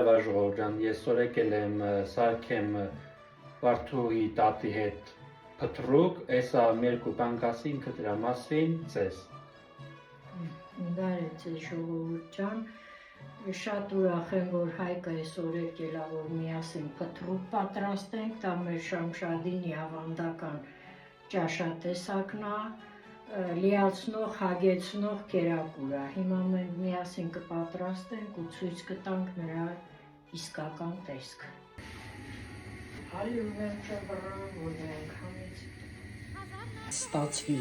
Ժողովրդյան, ես օրեկել եմ սարքեմ Վարդուհի տատի հետ փտրուկ, էսա մերկու բանկասի ինքը դրա մասին ձեզ։ Բարև ձեզ ժողովուրդ, շատ ուրախ եմ, որ Հայկը այսօր եկել է, որ միասին փտրուկ պատրաստենք, դա մեր Շամշադինի ավանդական ճաշատեսակն է, լիացնող, հագեցնող կերակուր է։ Հիմա մենք միասին կպատրաստենք ու ցույց կտանք նրա իսկական տեսքը։ Հալի վերջը բռան, որ միանգամից ստացվի։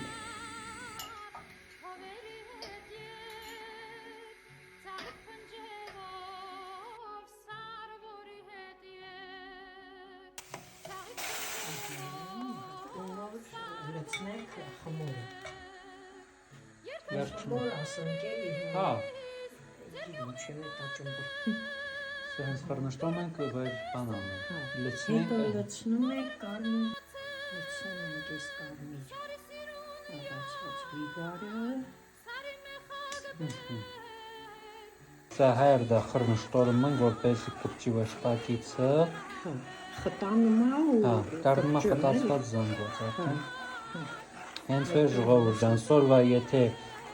Լցնենք խմորը։ Վերջում ասընկելի։ Հա։ Ինչ է տաճմբր։ Սրանց խառնշտում ենք, որ բան անենք։ Լցնենք։ Հետո լցնում ենք կարմիր, լցնում ենք այս կարմիր առացված վիգարը։ Սա հայրդա խառնշտորում ենք, որպեսզի կպչի վշտակիցը։ Խտանում է ու դառնում է խտացված զանգված արդեն։ Հենց որ ժողովուրդ, սորվա եթե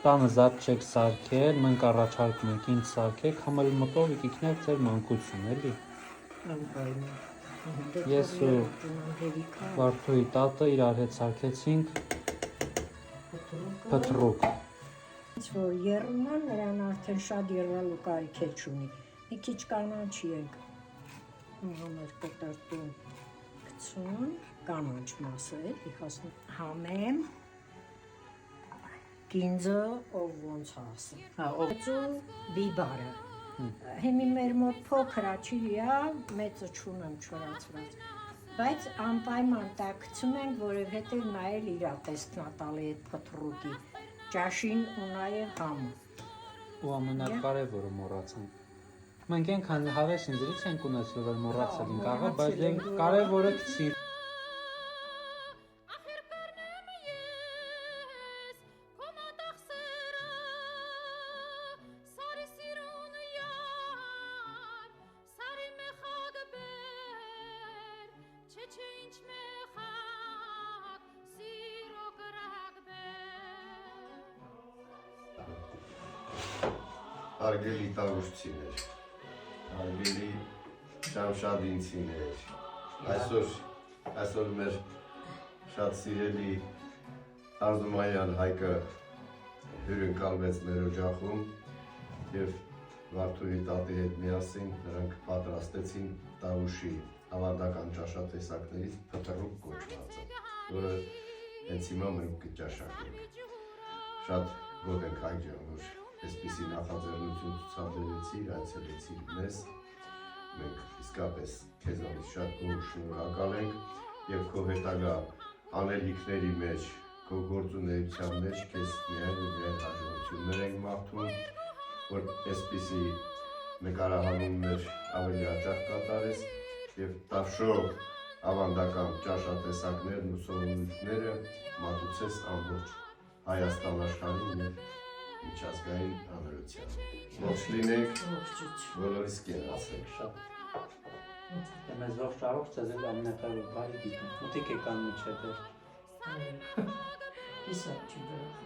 տանը զատ չեք սարքել, մենք առաջարկում ենք ինձ սարքեք, համել մտով իկիքներ ձեր մանկություն, էլի։ Ես ու Վարդուհի տատը իրար հետ սարքեցինք փտրուկ։ Որ եռման նրան արդեն շատ եռալու կարիք չունի։ Մի քիչ կանաչի ենք մեր կտրտում գցում, կանաչ մասը էլի հասնում։ Համեմ գինձը ով ոնց ասում։ Հա, ով բիբարը։ Հիմի մեր մոտ փոքր է, չի է, մեծը չունեմ չորացված։ Բայց անպայման դա գցում ենք, որովհետև նա էլ իր տեսքն է տալի այդ փտրուկի ճաշին ու նաև համը։ Ու ամենակարևորը մոռացանք։ Մենք այնքան հավես ինձից ենք ունեցել, որ մոռացել ենք աղա, բայց կարևորը գցի։ Հարգելի տաղուշցիներ, հարգելի շամշադինցիներ, այսօր մեր շատ սիրելի Արզումանյան Հայկը հյուրընկալվեց մեր օջախում և Վարդուհի տատի հետ միասին նրանք պատրաստեցին տաղուշի ավանդական ճաշատեսակներից փտրուկ կոչվածը, որը հենց հիմա մենք կճաշակենք։ Շատ գոհ ենք Հայկ ջան, որ այսպիսի նախաձեռնություն ցուցաբերեցիր, այցելեցիր մեզ, մենք իսկապես քեզանից շատ գոհ ու շնորհակալ ենք և քո հետագա անելիքների մեջ, քո գործունեության մեջ քեզ միայն ու միայն հաջողություններ ենք մաղթում, որ այսպիսի նկարահանումներ ավելի հաճախ կատարես և տավշող ավանդական ճաշատեսակներն ու սովորույթները մատուցես ամբողջ Հայաստան աշխարհին և միջազգային հանրությանը։ Ողջ լինեք, բոլորիս կենացեք շատ։ Մեզ ողջ առողջ, ձեզ էլ ամենակարևոր բարի դիտում։ Մտիկ եք անմիջը դեր։ Իսա չի բրախը։